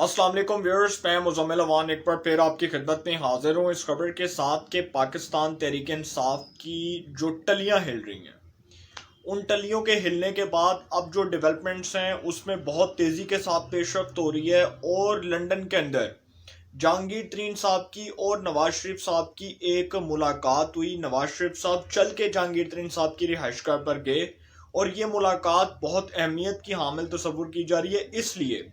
अस्सलाम वालेकुम व्यूअर्स, मैं मुज़म्मिल अवान एक बार फिर आपकी खिदमत में हाजिर हूँ इस खबर के साथ कि पाकिस्तान तहरीक इंसाफ की जो टलियाँ हिल रही हैं, उन टलियों के हिलने के बाद अब जो डेवलपमेंट्स हैं उसमें बहुत तेज़ी के साथ पेशरफ्त हो रही है। और लंदन के अंदर जहांगीर तरीन साहब की और नवाज शरीफ साहब की एक मुलाकात हुई। नवाज शरीफ साहब चल के जहांगीर तरीन साहब की रिहाइश गाह पर गए और ये मुलाकात बहुत अहमियत की हामिल तस्वुर की जा रही है, इसलिए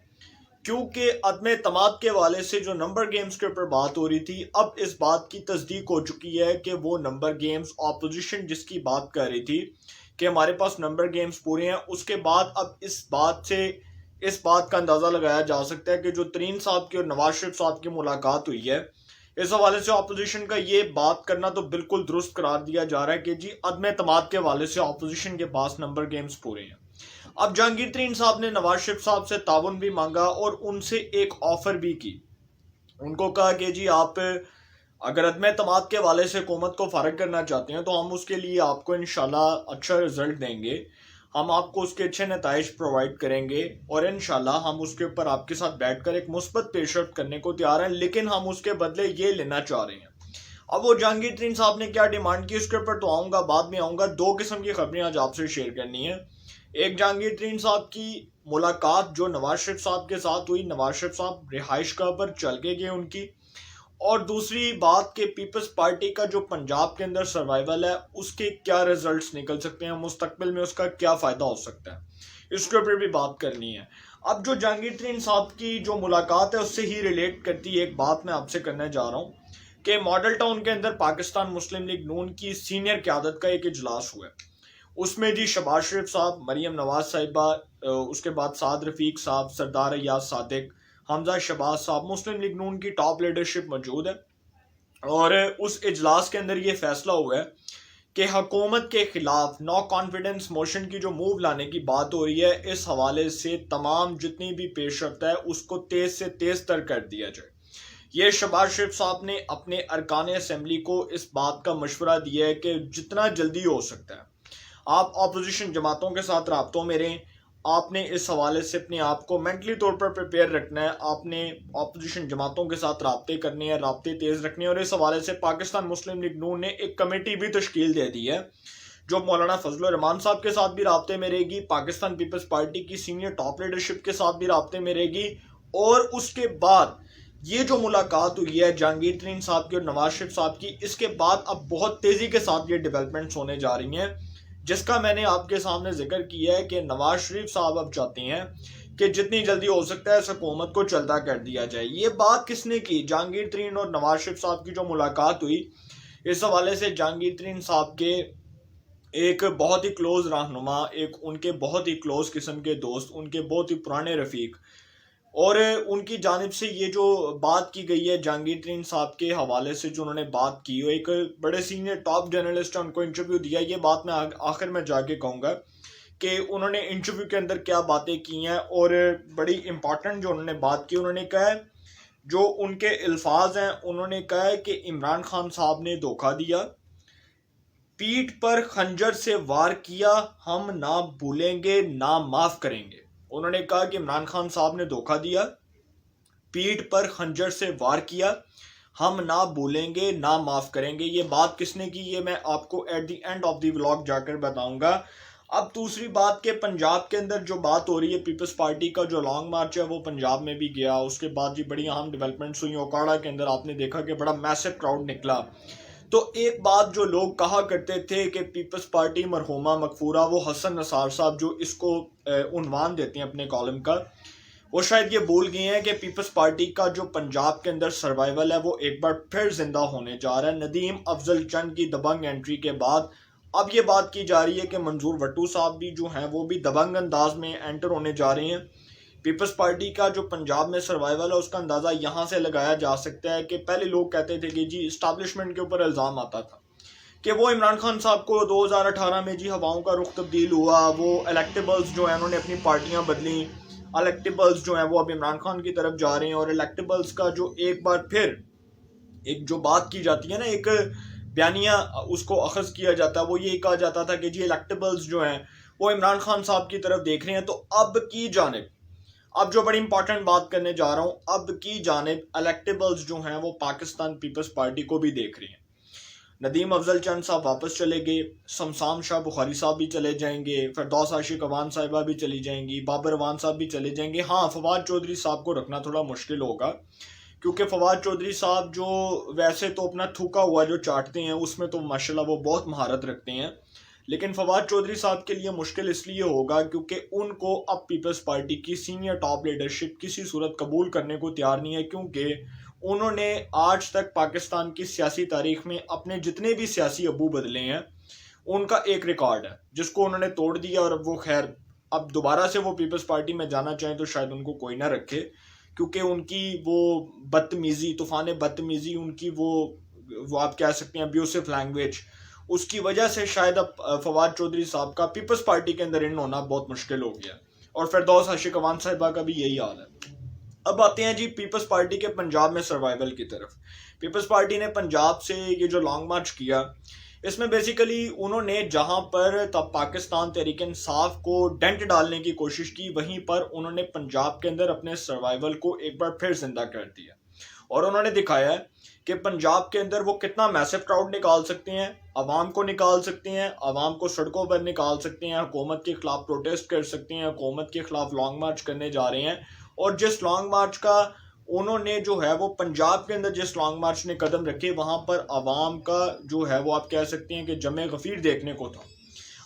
क्योंकि अदम एतमाद के वाले से जो नंबर गेम्स के ऊपर बात हो रही थी, अब इस बात की तस्दीक हो चुकी है कि वो नंबर गेम्स ऑपोजिशन जिसकी बात कर रही थी कि हमारे पास नंबर गेम्स पूरे हैं, उसके बाद अब इस बात का अंदाज़ा लगाया जा सकता है कि जो तरीन साहब की और नवाज शरीफ साहब की मुलाकात हुई है, इस हवाले से ऑपोजिशन का ये बात करना तो बिल्कुल दुरुस्त करार दिया जा रहा है कि जी अदम एतमाद के हवाले से ऑपोजिशन के पास नंबर गेम्स पूरे हैं। अब जहांगीर तरीन साहब ने नवाज शरीफ साहब से ताउन भी मांगा और उनसे एक ऑफर भी की। उनको कहा कि जी आप अगर अदम एतमाद के हवाले से हुकूमत को फारग करना चाहते हैं तो हम उसके लिए आपको इंशाल्लाह अच्छा रिजल्ट देंगे, हम आपको उसके अच्छे नताइज प्रोवाइड करेंगे और इंशाल्लाह हम उसके ऊपर आपके साथ बैठकर एक मुस्बत पेशरफ्त करने को तैयार हैं, लेकिन हम उसके बदले ये लेना चाह रहे हैं। अब वो जहांगीर तरीन साहब ने क्या डिमांड की उसके ऊपर तो आऊँगा, बाद में आऊँगा। दो किस्म की खबरें आज आपसे शेयर करनी है। एक जहांगीर तरीन साहब की मुलाकात जो नवाज शरीफ साहब के साथ हुई, नवाज शरीफ साहब रिहाइश गाह पर चल के गए उनकी। और दूसरी बात कि पीपल्स पार्टी का जो पंजाब के अंदर सर्वाइवल है उसके क्या रिजल्ट्स निकल सकते हैं, मुस्तकबिल में उसका क्या फ़ायदा हो सकता है, इसके ऊपर भी बात करनी है। अब जो जहांगीर तरीन साहब की जो मुलाकात है उससे ही रिलेट करती एक बात मैं आपसे करने जा रहा हूँ कि मॉडल टाउन के अंदर पाकिस्तान मुस्लिम लीग नून की सीनियर क़यादत का एक इजलास हुआ है। उसमें जी शहबाज शरीफ साहब, मरियम नवाज साहिबा, उसके बाद साद रफीक साहब, सरदार अयाज सादिक, हमजा शहबाज साहब, मुस्लिम लीग नून की टॉप लीडरशिप मौजूद है। और उस इजलास के अंदर ये फैसला हुआ है कि हुकूमत के खिलाफ नो कॉन्फिडेंस मोशन की जो मूव लाने की बात हो रही है, इस हवाले से तमाम जितनी भी पेशरफ्त है उसको तेज़ से तेज़ तर कर दिया जाए। ये शहबाज शरीफ साहब ने अपने अरकान असम्बली को इस बात का मशवरा दिया है कि जितना जल्दी हो सकता है आप अपोजिशन जमातों के साथ राब्तों में रहें। आपने इस हवाले से अपने आप को मेंटली तौर पर प्रिपेयर रखना है, आपने अपोजिशन जमातों के साथ राब्ते करने हैं, राब्ते तेज़ रखने हैं। और इस हवाले से पाकिस्तान मुस्लिम लीग नून ने एक कमेटी भी तश्कील दे दी है जो मौलाना फजलुर रहमान साहब के साथ भी राब्ते में रहेगी, पाकिस्तान पीपल्स पार्टी की सीनियर टॉप लीडरशिप के साथ भी राब्ते में रहेगी। और उसके बाद ये जो मुलाकात हुई है जहांगीर तरीन साहब की और नवाज शरीफ साहब की, इसके बाद अब बहुत तेज़ी के साथ ये डेवलपमेंट्स होने जा रही हैं, जिसका मैंने आपके सामने जिक्र किया है कि नवाज शरीफ साहब अब चाहते हैं कि जितनी जल्दी हो सकता है इस हुकूमत को चलता कर दिया जाए। ये बात किसने की? जहांगीर तरीन और नवाज शरीफ साहब की जो मुलाकात हुई, इस हवाले से जहांगीर तरीन साहब के एक बहुत ही क्लोज रहनुमा, एक उनके बहुत ही क्लोज किस्म के दोस्त, उनके बहुत ही पुराने रफीक और उनकी जानिब से ये जो बात की गई है जहांगीर तरीन साहब के हवाले से, जो उन्होंने बात की, एक बड़े सीनियर टॉप जर्नलिस्ट है, उनको इंटरव्यू दिया। ये बात मैं आखिर में जाके कहूँगा कि उन्होंने इंटरव्यू के अंदर क्या बातें की हैं। और बड़ी इंपॉर्टेंट जो उन्होंने बात की, उन्होंने कहा है, जो उनके अल्फाज हैं, उन्होंने कहा है कि इमरान खान साहब ने धोखा दिया, पीठ पर खंजर से वार किया, हम ना भूलेंगे ना माफ़ करेंगे। उन्होंने कहा कि इमरान खान साहब ने धोखा दिया, पीठ पर खंजर से वार किया, हम ना भूलेंगे ना माफ़ करेंगे। ये बात किसने की, ये मैं आपको at the end of the vlog जाकर बताऊंगा। अब दूसरी बात के पंजाब के अंदर जो बात हो रही है, पीपल्स पार्टी का जो लॉन्ग मार्च है वो पंजाब में भी गया। उसके बाद जी बड़ी अहम डेवलपमेंट्स हुई। ओकाड़ा के अंदर आपने देखा कि बड़ा मैसिव क्राउड निकला। तो एक बात जो लोग कहा करते थे कि पीपल्स पार्टी मरहुमा मकफूरा, वो हसन नसार साहब जो इसको उन्वान देते हैं अपने कॉलम का, वो शायद ये भूल गए हैं कि पीपल्स पार्टी का जो पंजाब के अंदर सर्वाइवल है वो एक बार फिर जिंदा होने जा रहा है। नदीम अफजल चंद की दबंग एंट्री के बाद अब ये बात की जा रही है कि मंजूर वट्टू साहब भी जो हैं वो भी दबंग अंदाज में एंटर होने जा रहे हैं। पीपल्स पार्टी का जो पंजाब में सर्वाइवल है उसका अंदाज़ा यहाँ से लगाया जा सकता है कि पहले लोग कहते थे कि जी इस्टेब्लिशमेंट के ऊपर इल्ज़ाम आता था कि वो इमरान खान साहब को 2018 में जी हवाओं का रुख तब्दील हुआ, वो इलेक्टेबल्स जो हैं उन्होंने अपनी पार्टियाँ बदली, इलेक्टेबल्स जो हैं वो अब इमरान खान की तरफ जा रहे हैं। और इलेक्टेबल्स का जो एक बार फिर एक जो बात की जाती है ना, एक बयानिया उसको अखज़ किया जाता है, वो ये कहा जाता था कि जी इलेक्टेबल्स जो हैं वो इमरान खान साहब की तरफ देख रहे हैं। तो अब की जानिब अब जो बड़ी इंपॉर्टेंट बात करने जा रहा हूँ, अब की जानिब इलेक्टेबल्स जो हैं वो पाकिस्तान पीपल्स पार्टी को भी देख रही हैं। नदीम अफजल चंद साहब वापस चले गए, शमशान शाह बुखारी साहब भी चले जाएंगे, फिरदौस आशिक अवान साहिबा भी चली जाएंगी, बाबर अवान साहब भी चले जाएंगे। हाँ, फवाद चौधरी साहब को रखना थोड़ा मुश्किल होगा, क्योंकि फवाद चौधरी साहब जो वैसे तो अपना थूका हुआ जो चाटते हैं उसमें तो माशाल्लाह वो बहुत महारत रखते हैं, लेकिन फवाद चौधरी साहब के लिए मुश्किल इसलिए होगा क्योंकि उनको अब पीपल्स पार्टी की सीनियर टॉप लीडरशिप किसी सूरत कबूल करने को तैयार नहीं है, क्योंकि उन्होंने आज तक पाकिस्तान की सियासी तारीख में अपने जितने भी सियासी अबू बदले हैं उनका एक रिकॉर्ड है जिसको उन्होंने तोड़ दिया। और वो खैर अब दोबारा से वो पीपल्स पार्टी में जाना चाहें तो शायद उनको कोई ना रखे, क्योंकि उनकी वो बदतमीज़ी, तूफान बदतमीज़ी, उनकी वो आप कह सकते हैं अब्यूसिव लैंग्वेज, उसकी वजह से शायद अब फवाद चौधरी साहब का पीपल्स पार्टी के अंदर इन होना बहुत मुश्किल हो गया। और फिरदौस आशिक अवान साहिबा का भी यही हाल है। अब आते हैं जी पीपल्स पार्टी के पंजाब में सर्वाइवल की तरफ। पीपल्स पार्टी ने पंजाब से ये जो लॉन्ग मार्च किया, इसमें बेसिकली उन्होंने जहां पर तब पाकिस्तान तहरीक इंसाफ को डेंट डालने की कोशिश की, वहीं पर उन्होंने पंजाब के अंदर अपने सर्वाइवल को एक बार फिर जिंदा कर दिया। और उन्होंने दिखाया है कि पंजाब के अंदर वो कितना मैसिव क्राउड निकाल सकते हैं, अवाम को निकाल सकते हैं, अवाम को सड़कों पर निकाल सकते हैं, हुकूमत के खिलाफ प्रोटेस्ट कर सकते हैं, हुकूमत के खिलाफ लॉन्ग मार्च करने जा रहे हैं। और जिस लॉन्ग मार्च का उन्होंने जो है वो पंजाब के अंदर जिस लॉन्ग मार्च ने कदम रखे, वहां पर अवाम का जो है वो आप कह सकते हैं कि जमे गफीर देखने को था,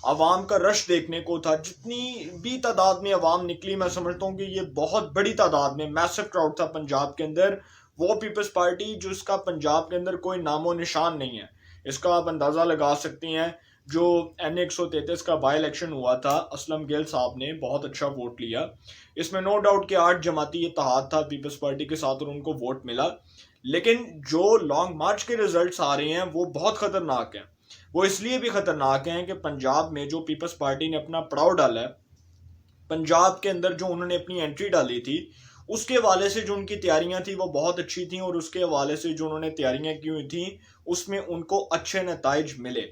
अवाम का रश देखने को था। जितनी भी तादाद में अवाम निकली, मैं समझता हूँ कि ये बहुत बड़ी तादाद में मैसिव क्राउड था पंजाब के अंदर। वो पीपल्स पार्टी जिसका पंजाब के अंदर कोई नामो निशान नहीं है, इसका आप अंदाज़ा लगा सकते हैं। जो N133 का बाई इलेक्शन हुआ था, असलम गिल साहब ने बहुत अच्छा वोट लिया, इसमें नो डाउट कि 8 जमाती इत्तेहाद था पीपल्स पार्टी के साथ और उनको वोट मिला। लेकिन जो लॉन्ग मार्च के रिजल्ट्स आ रहे हैं वो बहुत ख़तरनाक हैं। वो इसलिए भी ख़तरनाक हैं कि पंजाब में जो पीपल्स पार्टी ने अपना पड़ाव डाला है, पंजाब के अंदर जो उन्होंने अपनी एंट्री डाली थी, उसके हवाले से जो उनकी तैयारियां थी वो बहुत अच्छी थी, और उसके हवाले से जो उन्होंने तैयारियां की हुई थी उसमें उनको अच्छे नताइज मिले।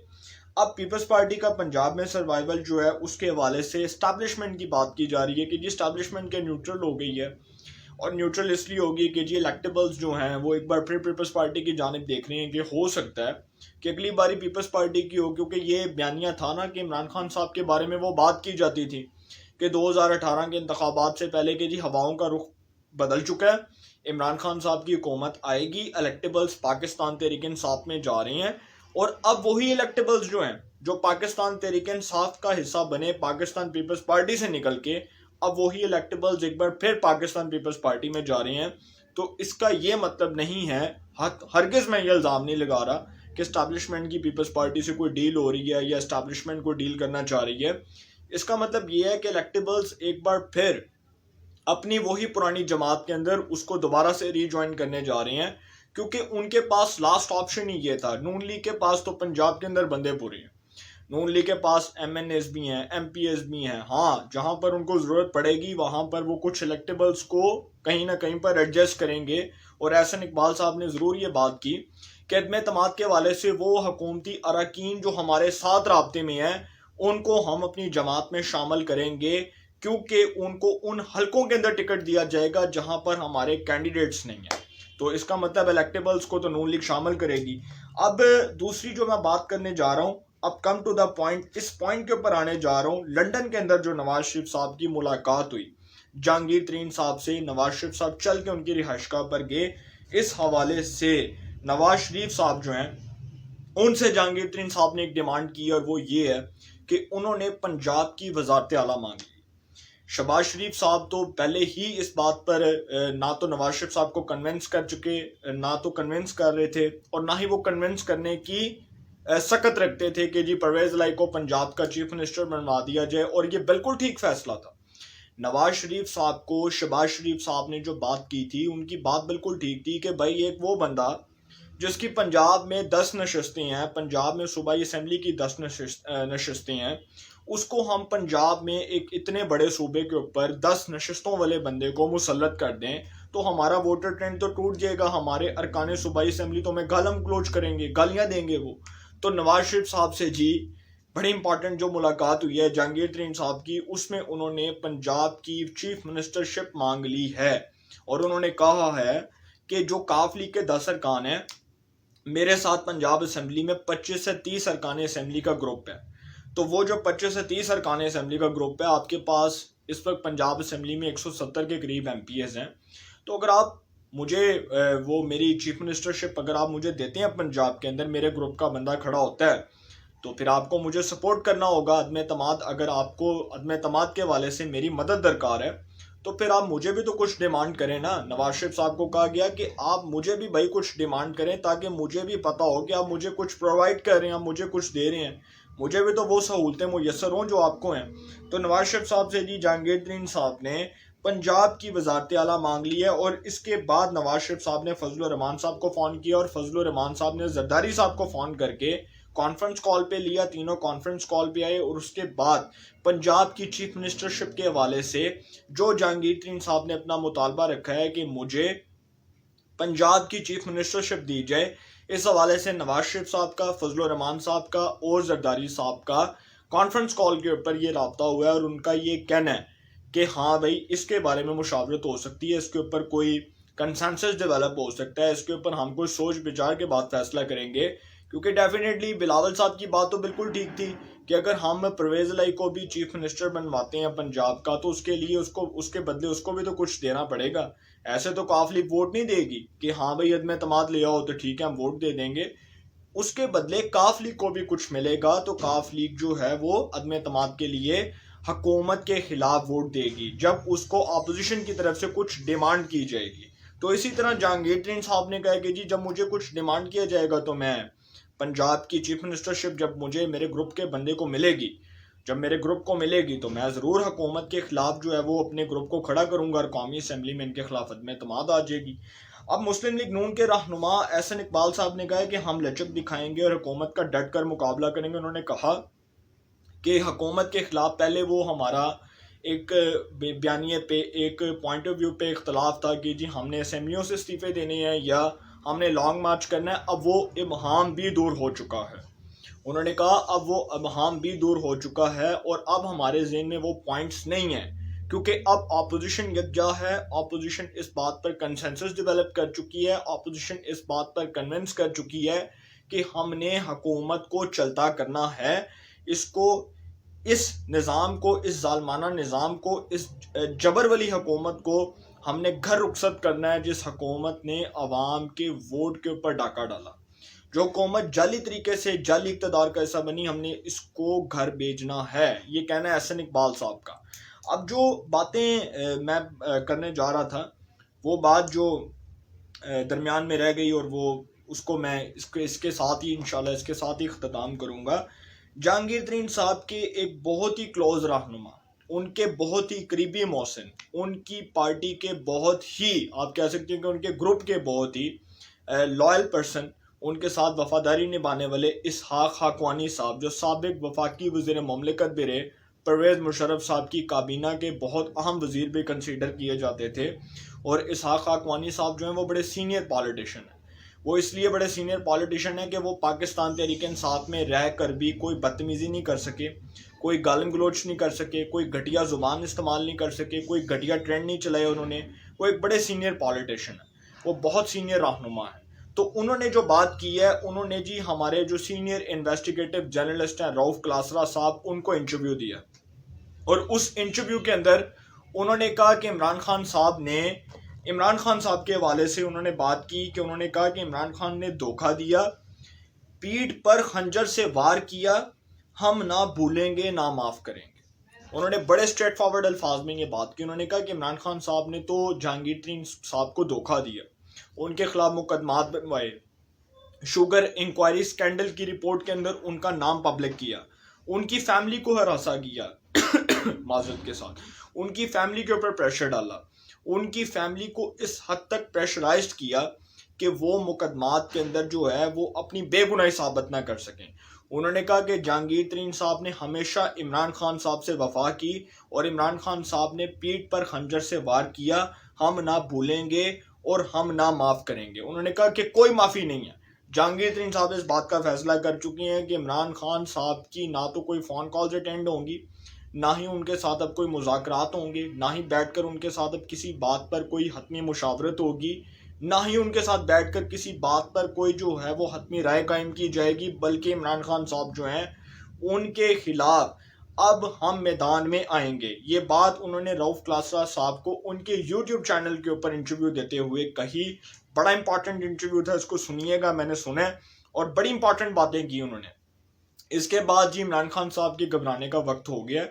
अब पीपल्स पार्टी का पंजाब में सर्वाइवल जो है उसके हवाले से इस्टेब्लिशमेंट की बात की जा रही है कि जी इस्टेब्लिशमेंट के न्यूट्रल हो गई है। और न्यूट्रल इसलिए होगी कि जी इलेक्टेबल्स जो हैं वो एक बार फिर पीपल्स पार्टी की जानिब देख रहे हैं कि हो सकता है कि अगली बारी पीपल्स पार्टी की हो, क्योंकि ये बयानिया था ना कि इमरान खान साहब के बारे में वो बात की जाती थी कि 2018 के इंतखाबात से पहले कि जी हवाओं का रुख बदल चुका है, इमरान खान साहब की हुकूमत आएगी, इलेक्टेबल्स पाकिस्तान तहरीक इंसाफ में जा रहे हैं। और अब वही इलेक्टेबल्स जो हैं जो पाकिस्तान तहरीक इंसाफ का हिस्सा बने पाकिस्तान पीपल्स पार्टी से निकल के, अब वही इलेक्टेबल्स एक बार फिर पाकिस्तान पीपल्स पार्टी में जा रहे हैं। तो इसका ये मतलब नहीं है, हरगिज़ मैं ये इल्ज़ाम नहीं लगा रहा कि इस्टेब्लिशमेंट की पीपल्स पार्टी से कोई डील हो रही है या इस्टेब्लिशमेंट को डील करना चाह रही है। इसका मतलब ये है कि इलेक्टेबल्स एक बार फिर अपनी वही पुरानी जमात के अंदर उसको दोबारा से रीज्वाइन करने जा रहे हैं, क्योंकि उनके पास लास्ट ऑप्शन ही ये था। नून लीग के पास तो पंजाब के अंदर बंदे पूरे हैं, नून लीग के पास MNAs भी हैं, MPs भी हैं। हाँ, जहां पर उनको ज़रूरत पड़ेगी वहां पर वो कुछ इलेक्टेबल्स को कहीं ना कहीं पर एडजस्ट करेंगे। और एहसन इकबाल साहब ने ज़रूर ये बात की कि अदम एतमाद के हवाले से वो हुकूमती अरकान जो हमारे साथ राब्ते में हैं उनको हम अपनी जमात में शामिल करेंगे, क्योंकि उनको उन हलकों के अंदर टिकट दिया जाएगा जहां पर हमारे कैंडिडेट्स नहीं हैं। तो इसका मतलब इलेक्टेबल्स को तो नून लीग शामिल करेगी। अब दूसरी जो मैं बात करने जा रहा हूँ, अब कम टू द पॉइंट, इस पॉइंट के ऊपर आने जा रहा हूँ। लंदन के अंदर जो नवाज शरीफ साहब की मुलाकात हुई जहांगीर तरीन साहब से, नवाज शरीफ साहब चल के उनकी रिहाइशगाह पर गए। इस हवाले से नवाज शरीफ साहब जो हैं उनसे जहांगीर तरीन साहब ने एक डिमांड की, और वो ये है कि उन्होंने पंजाब की वजारत आला मांगी। शहबाज शरीफ साहब तो पहले ही इस बात पर ना तो नवाज शरीफ साहब को कन्विंस कर चुके, ना तो कन्विंस कर रहे थे, और ना ही वो कन्विंस करने की सकत रखते थे कि जी परवेज लाई को पंजाब का चीफ मिनिस्टर बनवा दिया जाए। और ये बिल्कुल ठीक फैसला था। नवाज शरीफ साहब को शहबाज शरीफ साहब ने जो बात की थी, उनकी बात बिल्कुल ठीक थी कि भाई एक वो बंदा जिसकी पंजाब में 10 नशस्तें हैं, पंजाब में सूबाई असम्बली की 10 नशस्तें हैं, उसको हम पंजाब में एक इतने बड़े सूबे के ऊपर 10 नशस्तों वाले बंदे को मुसल्लत कर दें तो हमारा वोटर ट्रेंड तो टूट जाएगा। हमारे अरकान सूबाई असम्बली तो हमें गालम गलोच करेंगे, गालियां देंगे वो। तो नवाज शरीफ साहब से जी बड़ी इंपॉर्टेंट जो मुलाकात हुई है जहांगीर तरीन साहब की, उसमें उन्होंने पंजाब की चीफ मिनिस्टरशिप मांग ली है और उन्होंने कहा है कि जो काफ लीग के 10 अरकान हैं, मेरे साथ पंजाब असम्बली में 25 से 30 अरकान असम्बली का ग्रुप है। तो वो जो 25 से 30 अरकान असम्बली का ग्रुप है, आपके पास इस वक्त पंजाब असम्बली में 170 के करीब MPs हैं। तो अगर आप मुझे वो मेरी चीफ मिनिस्टरशिप अगर आप मुझे देते हैं पंजाब के अंदर, मेरे ग्रुप का बंदा खड़ा होता है, तो फिर आपको मुझे सपोर्ट करना होगा। अदम एतमाद, अगर आपको अदम एतमाद के वाले से मेरी मदद दरकार है तो फिर आप मुझे भी तो कुछ डिमांड करें ना। नवाज शरीफ साहब को कहा गया कि आप मुझे भी भाई कुछ डिमांड करें ताकि मुझे भी पता हो कि आप मुझे कुछ प्रोवाइड कर रहे हैं, आप मुझे कुछ दे रहे हैं, मुझे भी तो वो सहूलतें मुयसर हों जो आपको हैं। तो नवाज शरीफ साहब से जी जहांगीर तरीन साहब ने पंजाब की वजारत आला मांग ली है और इसके बाद नवाज शरीफ साहब ने फजलुर रहमान साहब को फ़ोन किया और फजलुर रहमान साहब ने जरदारी साहब को फ़ोन करके कॉन्फ्रेंस कॉल पे लिया। तीनों कॉन्फ्रेंस कॉल पे आए और उसके बाद पंजाब की चीफ मिनिस्टरशिप के हवाले से जो जहांगीर तरीन साहब ने अपना मुतालबा रखा है कि मुझे पंजाब की चीफ मिनिस्टरशिप दी जाए, इस हवाले से नवाज शरीफ साहब का, फजलुर रहमान साहब का और जरदारी साहब का कॉन्फ्रेंस कॉल के ऊपर ये रब्ता हुआ है और उनका ये कहना है कि हाँ भाई इसके बारे में मुशावरत हो सकती है, इसके ऊपर कोई कंसेंसस डेवलप हो सकता है, इसके ऊपर हम कोई सोच विचार के बाद फैसला करेंगे। क्योंकि डेफिनेटली बिलावल साहब की बात तो बिल्कुल ठीक थी कि अगर हम परवेज लाई को भी चीफ मिनिस्टर बनवाते हैं पंजाब का तो उसके लिए उसको उसके बदले उसको भी तो कुछ देना पड़ेगा। ऐसे तो काफ लीग वोट नहीं देगी कि हाँ भाई अदम एतमाद ले आओ तो ठीक है हम वोट दे देंगे। उसके बदले काफ लीग को भी कुछ मिलेगा। तो काफ लीग जो है वो अदम एतमाद के लिए हुकूमत के खिलाफ वोट देगी जब उसको अपोजिशन की तरफ से कुछ डिमांड की जाएगी। तो इसी तरह जहांगीर तरीन साहब ने कहा कि जी जब मुझे कुछ डिमांड किया जाएगा तो मैं पंजाब की चीफ मिनिस्टरशिप जब मुझे मेरे ग्रुप के बंदे को मिलेगी, जब मेरे ग्रुप को मिलेगी तो मैं ज़रूर हुकूमत के खिलाफ जो है वो अपने ग्रुप को खड़ा करूंगा और कौमी असम्बली में इनके खिलाफ अदम एतमाद आ जाएगी। अब मुस्लिम लीग नून के रहनुमा एहसन इकबाल साहब ने कहा कि हम लचक दिखाएंगे और हुकूमत का डट कर मुकाबला करेंगे। उन्होंने कहा कि हुकूमत के खिलाफ पहले वो हमारा एक बयानिए पे, एक पॉइंट ऑफ व्यू पे इख्तलाफ था कि जी हमने असम्बलियों से इस्तीफे देने हैं या हमने लॉन्ग मार्च करना है। अब वो इबहाम भी दूर हो चुका है। उन्होंने कहा अब वो इबहाम भी दूर हो चुका है और अब हमारे ज़हन में वो पॉइंट्स नहीं हैं क्योंकि अब अपोजिशन यकजा है। अपोजिशन इस बात पर कंसेंसस डेवलप कर चुकी है, अपोजिशन इस बात पर कन्विंस कर चुकी है कि हमने हुकूमत को चलता करना है, इसको, इस निज़ाम को, इस जालमाना निज़ाम को, इस जबर वाली हुकूमत को हमने घर रुखसत करना है जिस हुकूमत ने अवाम के वोट के ऊपर डाका डाला। जो हुकूमत जाली तरीके से जाली इक़्तिदार का हिस्सा बनी, हमने इसको घर भेजना है। ये कहना है एहसन इकबाल साहब का। अब जो बातें मैं करने जा रहा था वो बात जो दरमियान में रह गई और वो उसको मैं इसके साथ ही इंशाल्लाह इसके साथ ही अख्ताम करूँगा। जहांगीर तरीन साहब के एक बहुत ही क्लोज रहनुमा, उनके बहुत ही करीबी मोहसिन, उनकी पार्टी के बहुत ही, आप कह सकते हैं कि उनके ग्रुप के बहुत ही लॉयल पर्सन, उनके साथ वफादारी निभाने वाले इसहाक हाकवानी साहब जो साबिक वफाकी वज़ीर मुमलिकत भी रहे, परवेज़ मुशर्रफ साहब की काबीना के बहुत अहम वज़ीर भी कंसीडर किए जाते थे। और इसहाक हाकवानी साहब जो हैं वो बड़े सीनियर पॉलिटिशियन हैं। वो इसलिए बड़े सीनियर पॉलिटिशियन हैं कि वो पाकिस्तान तहरीक इंसाफ में रह कर भी कोई बदतमीज़ी नहीं कर सके, कोई गालिम गलोच नहीं कर सके, कोई घटिया ज़ुबान इस्तेमाल नहीं कर सके, कोई घटिया ट्रेंड नहीं चलाए उन्होंने। वो एक बड़े सीनियर पॉलिटिशियन है, वो बहुत सीनियर रहनुमा है। तो उन्होंने जो बात की है, उन्होंने जी हमारे जो सीनियर इन्वेस्टिगेटिव जर्नलिस्ट हैं रऊफ़ क्लासरा साहब, उनको इंटरव्यू दिया और उस इंटरव्यू के अंदर उन्होंने कहा कि इमरान खान साहब के हवाले से उन्होंने बात की कि उन्होंने कहा कि इमरान खान ने धोखा दिया, पीठ पर खंजर से वार किया, हम ना भूलेंगे ना माफ़ करेंगे। उन्होंने बड़े स्ट्रेट फॉरवर्ड अल्फाज में ये बात की। उन्होंने कहा कि इमरान खान साहब ने तो जहांगीर तरीन साहब को धोखा दिया, उनके खिलाफ मुकदमात बनवाए, शुगर इंक्वायरी स्कैंडल की रिपोर्ट के अंदर उनका नाम पब्लिक किया, उनकी फैमिली को हरासा किया माजरत के साथ, उनकी फैमिली के ऊपर प्रेशर डाला, उनकी फैमिली को इस हद तक प्रेशराइज्ड किया कि वो मुकदमात के अंदर जो है वो अपनी बेगुनाही साबित ना कर सकें। उन्होंने कहा कि जहांगीर तरीन साहब ने हमेशा इमरान खान साहब से वफा की और इमरान खान साहब ने पीठ पर खंजर से वार किया, हम ना भूलेंगे और हम ना माफ़ करेंगे। उन्होंने कहा कि कोई माफ़ी नहीं है, जहांगीर तरीन साहब इस बात का फैसला कर चुकी हैं कि इमरान खान साहब की ना तो कोई फ़ोन कॉल्स अटेंड होंगी, ना ही उनके साथ अब कोई मुज़ाकरात होंगे, ना ही बैठकर उनके साथ अब किसी बात पर कोई हतमी मुशावरत होगी, ना ही उनके साथ बैठकर किसी बात पर कोई जो है वो हतमी राय कायम की जाएगी, बल्कि इमरान खान साहब जो हैं उनके खिलाफ अब हम मैदान में आएंगे। ये बात उन्होंने रऊफ क्लासा साहब को उनके यूट्यूब चैनल के ऊपर इंटरव्यू देते हुए कही। बड़ा इंपॉर्टेंट इंटरव्यू था, इसको सुनिएगा, मैंने सुना है और बड़ी इंपॉर्टेंट बातें की उन्होंने। इसके बाद जी इमरान खान साहब के घबराने का वक्त हो गया।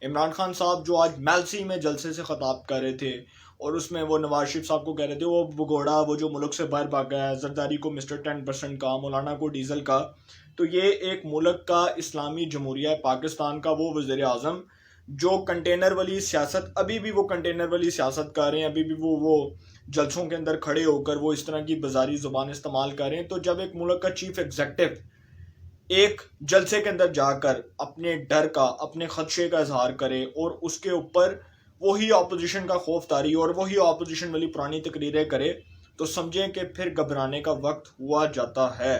इमरान खान साहब जो आज मेलसी में जलसे से खिताब कर रहे थे और उसमें वो नवाज शरीफ साहब को कह रहे थे वो भगोड़ा वो जो मुल्क से बाहर भाग गया है, जरदारी को मिस्टर 10% का, मौलाना को डीजल का, तो ये एक मुल्क का इस्लामी जमहूरिया पाकिस्तान का वो वज़ीर आज़म जो कंटेनर वाली सियासत, अभी भी वो कंटेनर वाली सियासत कर रहे हैं, अभी भी वो जलसों के अंदर खड़े होकर वो इस तरह की बाजारी ज़ुबान इस्तेमाल कर रहे हैं। तो जब एक मुल्क का चीफ एग्जेक्टिव एक जलसे के अंदर जाकर अपने डर का, अपने खदशे का इजहार करे और उसके ऊपर वही ऑपोजिशन का खौफदारी और वही ऑपोजिशन वाली पुरानी तकरीरें करे, तो समझें कि फिर घबराने का वक्त हुआ जाता है।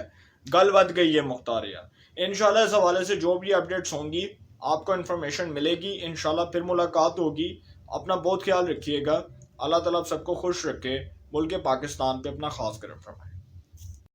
गल बद गई है मुख्तारिया। इंशाल्लाह इस हवाले से जो भी अपडेट्स होंगी आपको इन्फॉर्मेशन मिलेगी। इंशाल्लाह फिर मुलाकात होगी। अपना बहुत ख्याल रखिएगा। अल्लाह ताला सबको खुश रखे। मुल्क पाकिस्तान पे अपना खास करम फरमाए।